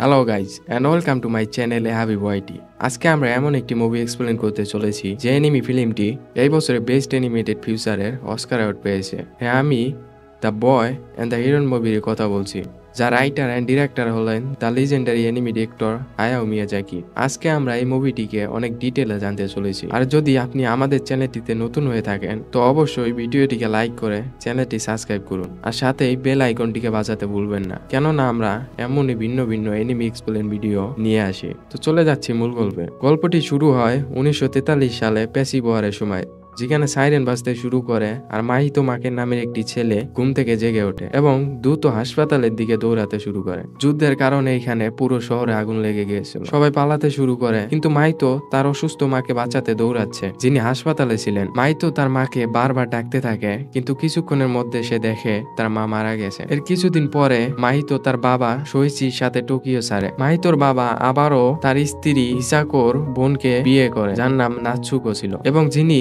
Hello guys and welcome to my channel Habib YT. আজকে আমরা এমন একটি মুভি এক্সপ্লেন করতে চলেছি যে এনিমি ফিল্মটি এই বছরে বেস্ট অ্যানিমেটেড ফিউচারের অস্কার অ্যাওয়ার্ড পেয়েছে। হ্যাঁ, আমি the boy and the Hiron মুভির কথা বলছি, যার রাইটার অ্যান্ড ডিরেক্টর হলেন the legendary anime director Hayao Miyazaki. আজকে আমরা এই মুভিটিকে অনেক ডিটেলে জানতে চলেছি। আর যদি আপনি আমাদের চ্যানেলটিতে নতুন হয়ে থাকেন তো অবশ্যই ভিডিওটিকে লাইক করে চ্যানেলটি সাবস্ক্রাইব করুন, আর সাথেই বেল আইকনটিকে বাজাতে ভুলবেন না, কেননা আমরা এমনই ভিন্ন ভিন্ন অ্যানিমে এক্সপ্লেন ভিডিও নিয়ে আসি। তো চলে যাচ্ছি মূল গল্পে। গল্পটি শুরু হয় 1943 সালে প্যাসিভ ওয়ারের সময়, যেখানে সাইরেন বাজতে শুরু করে আর মাহিতো মাকে নামের একটি ছেলে ঘুম থেকে জেগে ওঠে এবং দ্রুত হাসপাতালের দিকে দৌড়াতে শুরু করে। যুদ্ধের কারণে এখানে পুরো শহরে আগুন লেগে গিয়েছিল, সবাই পালাতে শুরু করে, কিন্তু মাহিতো তার অসুস্থ মাকে বাঁচাতে দৌড়াচ্ছে, যিনি হাসপাতালে ছিলেন। মাহিতো তার মাকে বারবার ডাকতে থাকে, কিন্তু কিছুক্ষণের মধ্যে সে দেখে তার মা মারা গেছে। এর কিছুদিন পরে মাহিতো তার বাবা শোইচির সাথে টোকিও ছাড়ে। মাহিতোর বাবা আবারও তার স্ত্রী হিসাকোর বোনকে বিয়ে করে, যার নাম নাৎসুকো ছিল এবং যিনি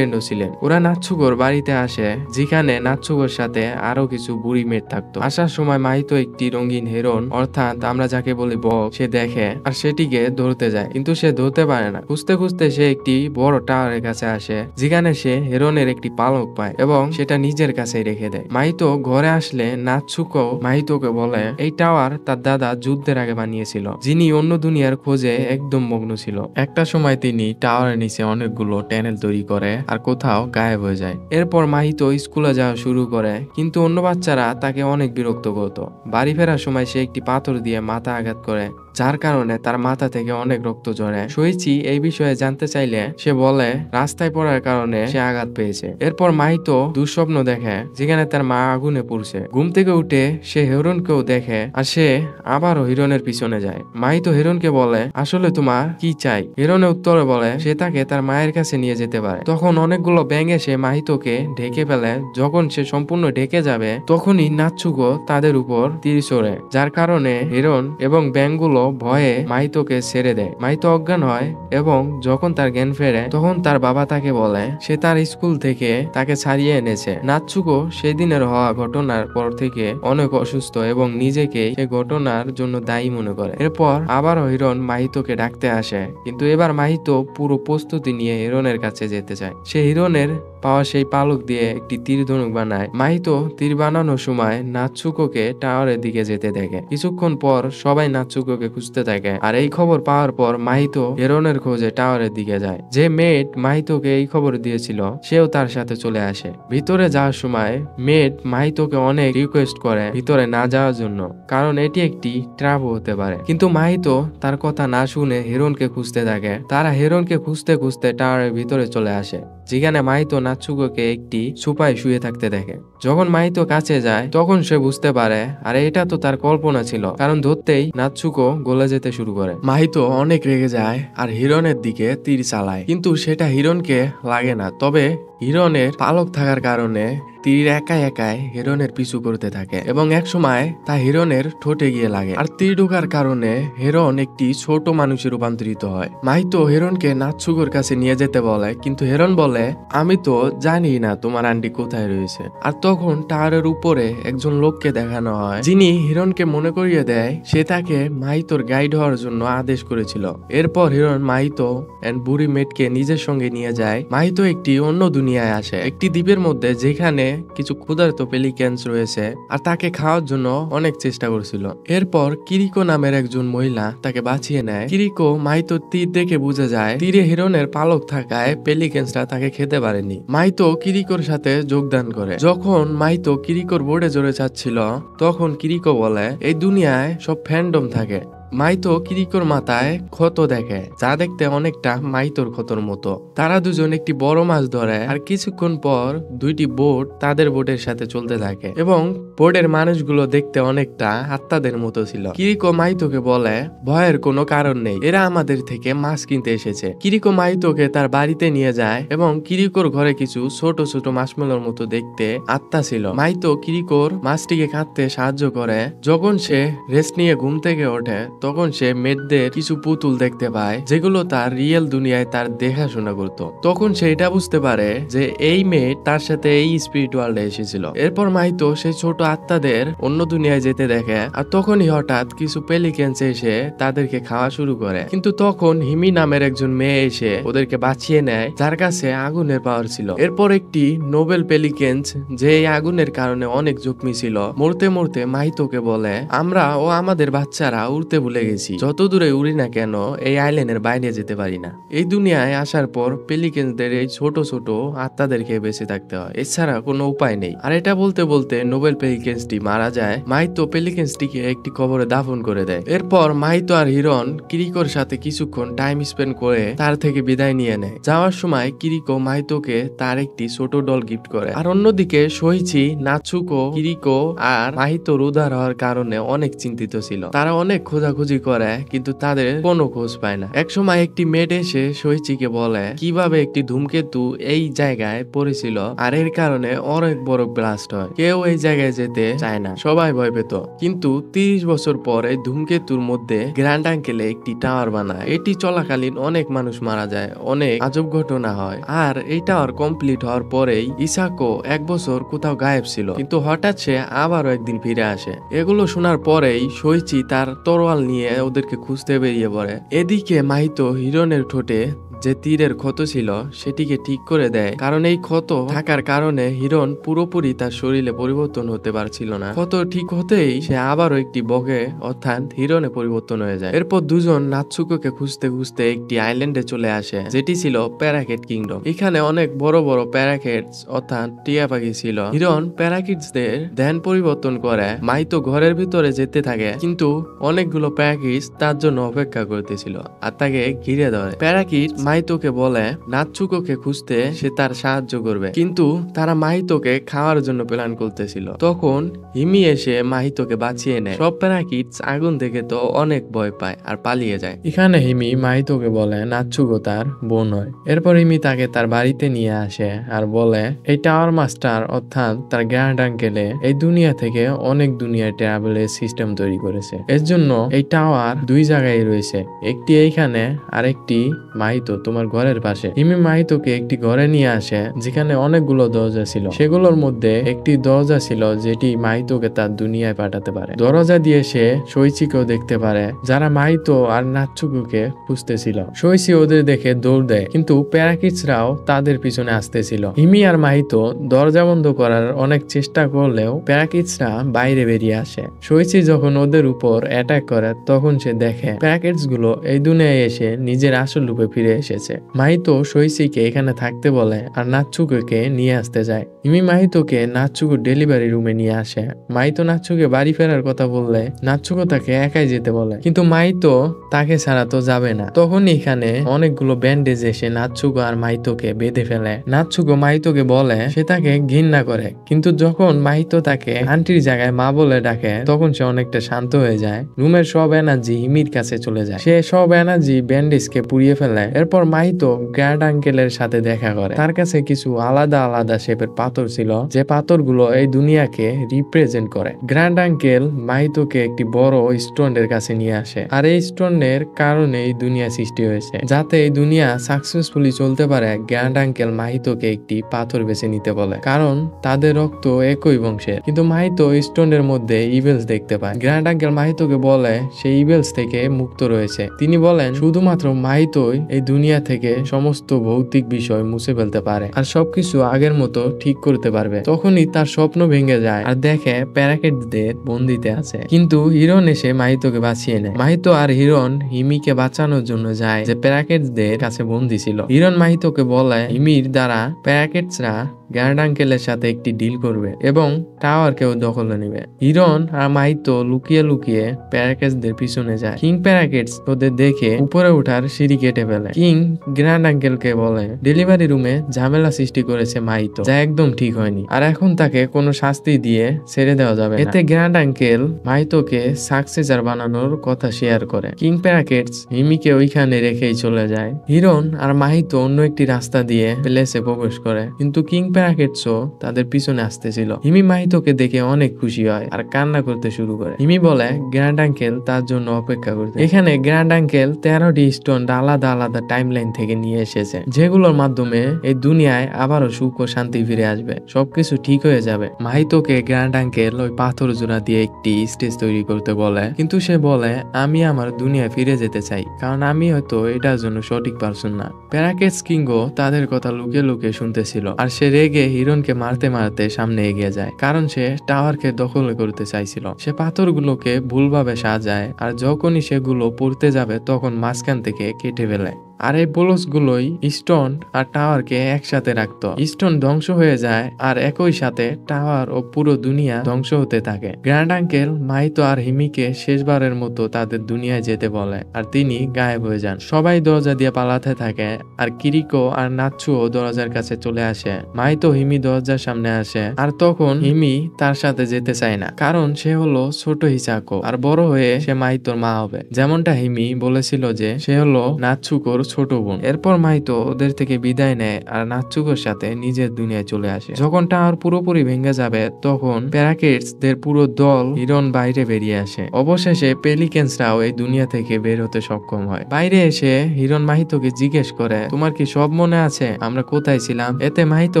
ছিলেন। ওরা নাৎসুকোর বাড়িতে আসে, যেখানে নাৎসুকোর সাথে আরো কিছু বুড়ি মেয়ে থাকতো। আসার সময় মাহিতো একটি রঙিন হেরন, অর্থাৎ আমরা যাকে বলি বক, সে দেখে আর সেটিকে ধরতে যায়, কিন্তু সে ধরতে পারে না। খুঁজতে খুঁজতে সে একটি বড় টাওয়ারের কাছে আসে, যেখানে সে হেরনের একটি পালক পায় এবং সেটা নিজের কাছে রেখে দেয়। মাহিতো ঘরে আসলে নাৎসুকো মাহিতোকে বলে এই টাওয়ার তার দাদা যুদ্ধের আগে বানিয়েছিল, যিনি অন্য দুনিয়ার খোঁজে একদম মগ্ন ছিল। একটা সময় তিনি টাওয়ারের নিচে অনেকগুলো ট্যানেল তৈরি করে আর কোথাও গায়েব হয়ে যায়। এরপর মাহিতো স্কুলে যাওয়া শুরু করে, কিন্তু অন্য বাচ্চারা তাকে অনেক বিরক্ত করত। বাড়ি ফেরার সময় সে একটি পাথর দিয়ে মাথা আঘাত করে, যার কারণে তার মাথা থেকে অনেক রক্ত ঝরে। শোইচি এই বিষয়ে জানতে চাইলে সে বলে রাস্তায় পড়ার কারণে সে আঘাত পেয়েছে। এরপর মাহিতো দুঃস্বপ্ন দেখে, যেখানে তার মা আগুনে পুড়ছে। ঘুম থেকে উঠে সে হিরণকেও দেখে আর সে আবারও হিরণের পিছনে যায়। মাহিতো হিরণকে বলে আসলে তোমার কি চাই? হিরণে উত্তরে বলে সে তাকে তার মায়ের কাছে নিয়ে যেতে পারে। তখন অনেকগুলো ব্যাঙ এসে মাহিতোকে ঢেকে ফেলে। যখন সে সম্পূর্ণ ঢেকে যাবে তখনই নাৎসুকো তাদের উপর তীর ছোড়ে, যার কারণে হিরণ এবং ব্যাঙগুলো ভয়ে মাহিতোকে ছেড়ে দেয়। মাহিতো অজ্ঞান হয় এবং যখন তার জ্ঞান ফেরে তখন তার বাবা তাকে বলে সে তার স্কুল থেকে তাকে ছাড়িয়ে এনেছে। নাৎসুকো সেদিনের হওয়া ঘটনার পর থেকে অনেক অসুস্থ এবং নিজেকে সেই ঘটনার জন্য দায়ী মনে করে। এরপর আবারও হিরণ মাহিতোকে ডাকতে আসে, কিন্তু এবার মাহিতো পুরো প্রস্তুতি নিয়ে হিরণের কাছে যেতে চায়। সে হিরণের পাওয়া সেই পালক দিয়ে একটি তীর ধনুক বানায়। মাহিতো তীর বানানোর সময় নাৎসুকোকে টাওয়ারের দিকে যেতে দেখে। কিছুক্ষণ পর সবাই নাৎসুকোকে খুঁজতে থাকে, আর এই খবর পাওয়ার পর মাহিতো হিরণের খোঁজে টাওয়ারের দিকে যায়। যে মেড মাহিতোকে এই খবর দিয়েছিল সেও তার সাথে চলে আসে। ভিতরে যাওয়ার সময় মেড মাহিতোকে অনেক রিকোয়েস্ট করে ভিতরে না যাওয়ার জন্য, কারণ এটি একটি ট্র্যাপ হতে পারে, কিন্তু মাহিতো তার কথা না শুনে হিরণকে খুঁজতে থাকে। তারা হিরণকে খুঁজতে খুঁজতে টাওয়ারের ভিতরে চলে আসে, যেখানে মাহিতো নাৎসুকোকে একটি সোফায় শুয়ে থাকতে দেখে। যখন মাহিতো কাছে যায় তখন সে বুঝতে পারে আর এটা তো তার কল্পনা ছিল, কারণ ধরতেই নাৎসুকো গলে যেতে শুরু করে। মাহিতো অনেক রেগে যায় আর হিরণের দিকে তীর চালায়, কিন্তু সেটা হিরণকে লাগে না। তবে হিরণের পালক থাকার কারণে তীর একাই একাই হিরণের পিছু করতে থাকে এবং এক সময় তা হিরণের ঠোঁটে গিয়ে লাগে, আর তীর ঢোকার কারণে হিরণ একটি ছোট মানুষে রূপান্তরিত হয়। মাহিতো হিরণকে নাৎসুকোর কাছে নিয়ে যেতে বলে, কিন্তু হিরণ বলে আমি তো জানি না তোমার আন্টি কোথায় রয়েছে। আর তখন টাওয়ারের উপরে একজন লোককে দেখানো হয়, যিনি হিরণকে মনে করিয়ে দেয় সে তাকে মাহিতোর গাইড হওয়ার জন্য আদেশ করেছিল। এরপর হিরণ মাহিতো এন্ড বুড়ি মেটকে নিজের সঙ্গে নিয়ে যায়। মাহিতো একটি অন্য দুনিয়ায় আসে, একটি দ্বীপের মধ্যে, যেখানে কিছু ক্ষুধার্ত পেলিক্যান্স রয়েছে আর তাকে খাওয়ার জন্য অনেক চেষ্টা করছিল। এরপর কিরিকো নামের একজন মহিলা তাকে বাঁচিয়ে নেয়। কিরিকো মাহিতোর তীর দেখে বুঝে যায় তীরে হিরণের পালক থাকায় পেলিক্যান্সরা তাকে খেতে পারেনি। মাহিতো কিরিকোর সাথে যোগদান করে। যখন মাহিতো কিরিকোর বোর্ডে জোরে যাচ্ছিল তখন কিরিকো বলে এই দুনিয়ায় সব ফ্যান্ডম থাকে। মাহিতো কিরিকোর মাথায় ক্ষত দেখে, যা দেখতে অনেকটা মাহিতোর ক্ষতর মতো। তারা দুজন একটি বড় মাছ ধরে আর কিছুক্ষণ পর দুইটি বোট তাদের বোটের সাথে চলতে থাকে এবং বোটের মানুষগুলো দেখতে অনেকটা আত্মাদের মতো ছিল। কিরিকো মাহিতোকে বলে ভয়ের কোনো কারণ নেই, এরা আমাদের থেকে মাছ কিনতে এসেছে। কিরিকো মাহিতোকে তার বাড়িতে নিয়ে যায় এবং কিরিকোর ঘরে কিছু ছোট ছোট মাছমেলোর মতো দেখতে আত্মা ছিল। মাহিতো কিরিকোর মাছটিকে কাটতে সাহায্য করে। যখন সে রেস্ট নিয়ে ঘুম থেকে ওঠে তখন সে মেয়েদের কিছু পুতুল দেখতে পায় যেগুলো তার রিয়েল দুনিয়ায় তার দেখাশোনা করত। তখন সে এটা বুঝতে পারে যে এই মেয়ে তার সাথে এই স্পিরিচুয়াল এসেছিল। এরপর মাহিতো সেই ছোট আত্মাদের অন্য দুনিয়ায় যেতে দেখে, আর তখনই হঠাৎ কিছু পেলিকেন্স এসে তাদেরকে খাওয়া শুরু করে। কিন্তু তখন হিমি নামের একজন মেয়ে এসে ওদেরকে বাঁচিয়ে নেয়, যার কাছে আগুনের পাওয়ার ছিল। এরপর একটি নোবেল পেলিকেন্স, যে এই আগুনের কারণে অনেক জখমি ছিল, মরতে মরতে মাহিতোকে বলে, আমরা ও আমাদের বাচ্চারা উড়তে ভুলে গেছি, যত দূরে উড়ি না কেন এই আইল্যান্ডের বাইরে যেতে পারি না। এই দুনিয়ায় আসার পর পেলিকেন্সদের এই ছোট ছোট আত্মাদেরকে বেঁচে থাকতে হয়, এছাড়া কোনো উপায় নেই। আর এটা বলতে বলতে নোবেল পেলিকেন্সটি মারা যায়। মাহিতো পেলিকেন্সটিকে একটি কবরে দাফন করে দেয়। এরপর মাহিতো আর হিরন কিরিকোর সাথে কিছুক্ষণ টাইম স্পেন্ড করে তার থেকে বিদায় নিয়ে নেয়। যাওয়ার সময় কিরিকো মাহিতোকে তার একটি ছোট ডল গিফট করে। আর অন্যদিকে সোইচি, নাৎসুকো, কিরিকো আর মাহিতোর উদ্ধার হওয়ার কারণে অনেক চিন্তিত ছিল। তারা অনেক খোঁজাখুঁজি করে কিন্তু তাদের কোনো খোঁজ পায় না। একসময় একটি মেড এসে সোইচিকে বলে কিভাবে একটি ধূমকেতু এই জায়গায় পড়েছিল আর এর কারণে অনেক বড় ব্লাস্ট হয়। কেউ এই জায়গায় যেতে চায় না, সবাই ভয় পেত। কিন্তু 30 বছর পর এই ধূমকেতুর মধ্যে গ্র্যান্ড আঙ্কেলে একটি টাওয়ার বানায়। এটি চলাকালীন অনেক মানুষ মারা যায়, অনেক আজব ঘটনা হয়। আর এই টাওয়ার কমপ্লিট হওয়ার পরেই ইসাকো 1 বছর কোথাও গায়েব ছিল, কিন্তু হঠাৎ সে আবারও একদিন ফিরে আসে। এগুলো শোনার পরেই সোইচি তার তরোয়াল নিয়ে ওদেরকে খুঁজতে বেরিয়ে পড়ে। এদিকে মাহিতো হিরনের ঠোঁটে যে তীরের ক্ষত ছিল সেটিকে ঠিক করে দেয়, কারণ এই ক্ষত থাকার কারণে হিরন পুরোপুরি তার শরীরে পরিবর্তন হতে পারছিল না। ক্ষত ঠিক হতেই সে আবারও একটি বগে অর্থাৎ হিরনে পরিবর্তন হয়ে যায়। এরপর দুজন নাৎসুকোকে খুঁজতে খুঁজতে একটি আইল্যান্ডে চলে আসে, যেটি ছিল প্যারাকেট কিংডম। এখানে অনেক বড় বড় প্যারাকেটস অর্থাৎ টিয়া পাখি ছিল। হিরন প্যারাকিটসদের ধ্যান পরিবর্তন করে মাহিতো ঘরের ভিতরে যেতে থাকে, কিন্তু অনেকগুলো প্যারাকিটস তার জন্য অপেক্ষা করতেছিল আর তাকে ঘিরে ধরে। প্যারাকিট মাহিতোকে বলে নাৎসুকোকে খুঁজতে সে তার সাহায্য করবে, কিন্তু তারা মাহিতোকে খাওয়ার জন্য প্ল্যান করতেছিল। তখন হিমি এসে মাহিতোকে বাঁচিয়ে নেয়। সব প্যারাকিটস আগুন দেখে তো অনেক ভয় পায় আর পালিয়ে যায়। এখানে হিমি মাহিতোকে বলে নাৎসুকো তার বোন হয়। এরপর হিমি তাকে তার বাড়িতে নিয়ে আসে আর বলে এই টাওয়ার মাস্টার অর্থাৎ তার গ্র্যান্ড আঙ্কেলে এই দুনিয়া থেকে অনেক দুনিয়ায় ট্রাভেলের সিস্টেম তৈরি করেছে। এর জন্য এই টাওয়ার 2 জায়গায় রয়েছে, একটি এইখানে আর একটি মাহিতো তোমার ঘরের পাশে। হিমি মাহিতোকে একটি ঘরে নিয়ে আসে যেখানে অনেকগুলো দরজা ছিল। সেগুলোর মধ্যে একটি দরজা ছিল যেটি মাহিতোকে তার দুনিয়ায় পাঠাতে পারে। দরজা দিয়ে সে সোইচিকেও দেখতে পারে, যারা মাহিতো আর নাৎসুকোকে খুঁজতেছিল। সোইচি ওদের দেখে দৌড় দেয়, কিন্তু প্যারাকিটসরাও তাদের পিছনে আসতেছিল। হিমি আর মাহিতো দরজা বন্ধ করার অনেক চেষ্টা করলেও প্যারাকিটসরা বাইরে বেরিয়ে আসে। সোইচি যখন ওদের উপর অ্যাটাক করে তখন সে দেখে প্যারাকিটস গুলো এই দুনিয়ায় এসে নিজের আসল রূপে ফিরে এসেছে। মাহিতো সোইচিকে এখানে থাকতে বলে আর নাৎসুকোকে নিয়ে আসতে যায়। হিমি মাহিতোকে নাৎসুকো ডেলিভারি রুমে নিয়ে আসে। মাহিতো নাৎসুকে বাড়ি ফেরার কথা বললে নাৎসুকো তাকে একাই যেতে বলে, কিন্তু মাহিতো তাকে ছাড়া তো যাবে না। তখন এখানে অনেকগুলো ব্যান্ডেজ এসে নাৎসুকো আর মাহিতোকে বেঁধে ফেলে। নাৎসুকো মাহিতোকে বলে সে তাকে ঘৃণা করে, কিন্তু যখন মাহিতো তাকে আন্টির জায়গায় মা বলে ডাকে তখন সে অনেকটা শান্ত হয়ে যায়। রুমের সব এনার্জি হিমির কাছে চলে যায়। সে সব এনার্জি ব্যান্ডেজকে পুড়িয়ে ফেলে। এরপর মাহিতো গ্র্যান্ড আঙ্কেলের সাথে দেখা করে। তার কাছে কিছু আলাদা আলাদা শেপের পাথর ছিল, যে পাথরগুলো এই দুনিয়াকে রিপ্রেজেন্ট করে। গ্র্যান্ড আঙ্কেল মাহিতোকে একটি বড় স্টোনের কাছে নিয়ে আসে, আর এই স্টোনের কারণে এই দুনিয়া সৃষ্টি হয়েছে। যাতে এই দুনিয়া সাকসেসফুলি চলতে পারে, গ্র্যান্ড আঙ্কেল মাহিতোকে একটি পাথর বেছে নিতে বলে, কারণ তাদের রক্ত একই বংশের। কিন্তু মাহিতো স্টোনের মধ্যে ইভেলস দেখতে পায়। গ্র্যান্ড আঙ্কেল মাহিতোকে বলে সেই ইভেলস থেকে মুক্ত রয়েছে। তিনি বলেন শুধুমাত্র মাহিতোই এই দুনিয়া থেকে সমস্ত ভৌতিক বিষয় মুছে ফেলতে পারে আর সবকিছু আগের মতো ঠিক করতে পারবে। তখনই তার স্বপ্ন ভেঙে যায় আর দেখে প্যারাকেটদের বন্দিতে আছে, কিন্তু হিরন এসে মাহিতোকে বাঁচিয়ে নেয়। মাহিতো আর হিরন হিমিকে বাঁচানোর জন্য যায় যে প্যারাকেটদের কাছে বন্দি ছিল। হিরন মাহিতোকে বলে হিমির দ্বারা প্যারাকেটসরা গ্র্যান্ড আঙ্কেলের সাথে একটি ডিল করবে এবং টাওয়ারকেও দখলে নেবে। হিরন আর মাহিতো লুকিয়ে লুকিয়ে প্যারাকেটসদের পিছনে যায়। কিং প্যারাকেটস ওদের দেখে উপরে ওঠার সিঁড়ি কেটে ফেলে। কিং গ্র্যান্ড আঙ্কেলকে বলে ডেলিভারি রুমে ঝামেলা সৃষ্টি করেছে মাহিতো, যা একদম ঠিক হয়নি, আর এখন তাকে কোনো শাস্তি দিয়ে ছেড়ে দেওয়া যাবে না। এতে গ্র্যান্ড আঙ্কেল মাহিতোকে সাকসেসর বানানোর কথা শেয়ার করে। কিং প্যারাকেটস হিমিকে ওইখানে রেখেই চলে যায়। হিরন আর মাহিতো অন্য একটি রাস্তা দিয়ে প্লেসে প্রবেশ করে, কিন্তু কিং প্যারাকেটসও তাদের পিছনে আসতেছিল। হিমি মাহিতোকে দেখে অনেক খুশি হয় আর কান্না করতে শুরু করে। হিমি বলে গ্র্যান্ড আঙ্কেল তার জন্য অপেক্ষা করতে। এখানে গ্র্যান্ড আঙ্কেল 13টি স্টোন আলাদা আলাদা টাইমলাইন থেকে নিয়ে এসেছে, যেগুলোর মাধ্যমে এই দুনিয়ায় আবারও সুখ ও শান্তি ফিরে আসবে, সবকিছু ঠিক হয়ে যাবে। মাহিতোকে গ্র্যান্ড আঙ্কেল ওই পাথর জোড়া দিয়ে একটি স্টেজ তৈরি করতে বলে, কিন্তু সে বলে আমি আমার দুনিয়ায় ফিরে যেতে চাই, কারণ আমি হয়তো এটার জন্য সঠিক পারসন না। প্যারাকেটস কিংও তাদের কথা লুকিয়ে লুকিয়ে শুনতেছিল, আর সে রেগে হিরনকে মারতে মারতে সামনে এগিয়ে যায়, কারণ সে টাওয়ারকে দখল করতে চাইছিল। সে পাথরগুলোকে ভুলভাবে সাজায়, আর যখনই সেগুলো পড়তে যাবে তখন মাঝখান থেকে কেটে ফেলে। আর এই গুলোই স্টোন আর টাওয়ারকে একসাথে রাখতো। স্টোন ধ্বংস হয়ে যায় আর একই সাথে টাওয়ার ও পুরো দুনিয়া ধ্বংস হতে থাকে। গ্র্যান্ড আঙ্কেল মাহিতো আর হিমিকে শেষবারের মতো তাদের দুনিয়ায় যেতে বলে, আর তিনি গায়েব হয়ে যান। সবাই দরজা দিয়ে পালাতে থাকে, আর কিরিকো আর নাচ্ছুও দরজার কাছে চলে আসে। মাহিতো হিমি দরজার সামনে আসে, আর তখন হিমি তার সাথে যেতে চায় না, কারণ সে হলো ছোট হিসাকো, আর বড় হয়ে সে মাহিতোর মা হবে, যেমনটা হিমি বলেছিল যে সে হলো নাচ্ছুকোর ছোট বোন। এরপর মাহিতো ওদের থেকে বিদায় নেয় আর নাচ্ছুকোর সাথে নিজের দুনিয়ায় চলে আসে। যখন টাওয়ার পুরোপুরি ভেঙে যাবে তখন প্যারাকেটস দের পুরো দল হিরন বাইরে বেরিয়ে আসে। অবশেষে পেলিকেন্সরাও এই দুনিয়া থেকে বের হতে সক্ষম হয়। বাইরে এসে হিরন মাহিতোকে জিজ্ঞেস করে তোমার কি সব মনে আছে আমরা কোথায় ছিলাম? এতে মাহিতো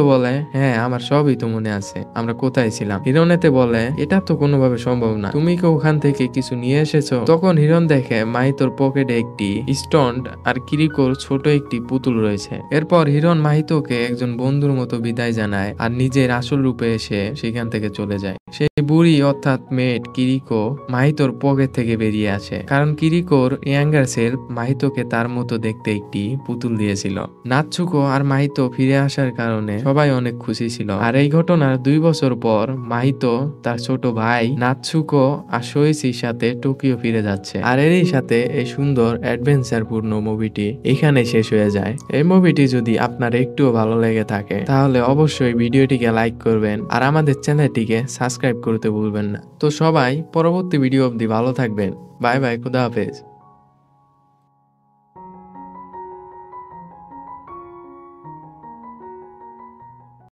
বলে হ্যাঁ আমার সবই তো মনে আছে, আমরা কোথায় ছিলাম। হিরন এতে বলে এটা তো কোনোভাবে সম্ভব না, তুমি কি ওখান থেকে কিছু নিয়ে এসেছো? তখন হিরন দেখে মাহিতোর পকেটে একটি স্টোন আর কিরিকোর ছোট একটি পুতুল রয়েছে। এরপর হিরন মাহিতোকে একজন বন্ধুর মতো বিদায় জানায় আর নিজের আসল রূপে এসে সেখান থেকে চলে যায়। সেই বুড়ি অর্থাৎ মেট কিরিকো মাহিতোর পকেট থেকে বেরিয়ে আসে, কারণ কিরিকোর ইয়াঙ্গার সেলফ মাহিতোকে তার মতো দেখতে একটি পুতুল দিয়েছিল। নাচ্ছুকো আর মাহিতো ফিরে আসার কারণে সবাই অনেক খুশি ছিল। আর এই ঘটনার 2 বছর পর মাহিতো তার ছোট ভাই নাচ্ছুকো আর সোয়েসির সাথে টোকিও ফিরে যাচ্ছে। আর এরই সাথে এই সুন্দর অ্যাডভেঞ্চার পূর্ণ মুভিটি এখানে শেষ হয়ে যায়। এই মুভিটি যদি আপনার একটুও ভালো লেগে থাকে তাহলে অবশ্যই ভিডিওটিকে লাইক করবেন আর আমাদের চ্যানেলটিকে সাবস্ক্রাইব করতে ভুলবেন না। তো সবাই পরবর্তী ভিডিও অবধি ভালো থাকবেন। বাই বাই, খুদা হাফেজ।